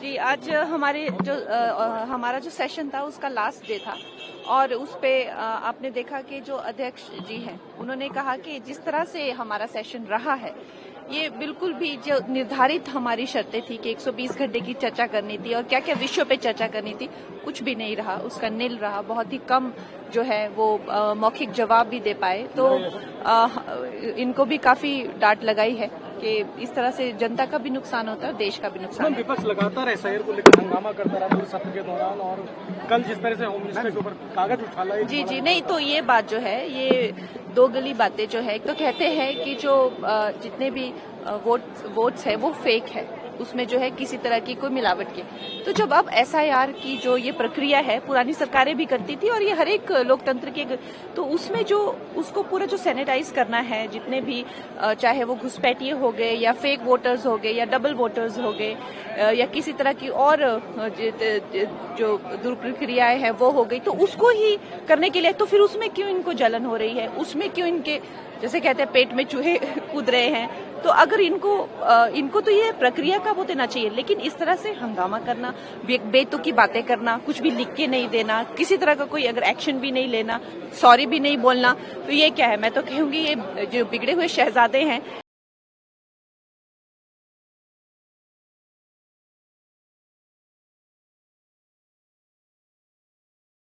जी, आज हमारा जो सेशन था उसका लास्ट डे था और उस पे आपने देखा कि जो अध्यक्ष जी हैं उन्होंने कहा कि जिस तरह से हमारा सेशन रहा है ये बिल्कुल भी जो निर्धारित हमारी शर्तें थी कि 120 घंटे की चर्चा करनी थी और क्या क्या विषयों पे चर्चा करनी थी, कुछ भी नहीं रहा, उसका निल रहा। बहुत ही कम जो है वो मौखिक जवाब भी दे पाए, तो इनको भी काफी डांट लगाई है कि इस तरह से जनता का भी नुकसान होता है और देश का भी नुकसान। विपक्ष लगातार एसआईआर को लेकर हंगामा करता रहा पूरे सत्र के दौरान, और कल जिस तरह से होम मिनिस्टर के ऊपर कागज उछाला। जी नहीं, तो ये बात जो है ये दो गली बातें जो है, एक तो कहते हैं कि जो जितने भी वोट्स है वो फेक है, उसमें जो है किसी तरह की कोई मिलावट की। तो जब अब एसआईआर की जो ये प्रक्रिया है पुरानी सरकारें भी करती थी और ये हर एक लोकतंत्र के, तो उसमें जो उसको पूरा जो सैनिटाइज करना है, जितने भी चाहे वो घुसपैठिए हो गए या फेक वोटर्स हो गए या डबल वोटर्स हो गए या किसी तरह की और जो दुष्प्रक्रियाएं हैं वो हो गई, तो उसको ही करने के लिए तो फिर उसमें क्यों इनको जलन हो रही है, उसमें क्यों इनके जैसे कहते हैं पेट में चूहे कूद रहे हैं। तो अगर इनको तो ये प्रक्रिया का वो देना चाहिए, लेकिन इस तरह से हंगामा करना, बेतुकी बातें करना, कुछ भी लिख के नहीं देना, किसी तरह का कोई अगर एक्शन भी नहीं लेना, सॉरी भी नहीं बोलना, तो ये क्या है? मैं तो कहूंगी ये जो बिगड़े हुए शहजादे हैं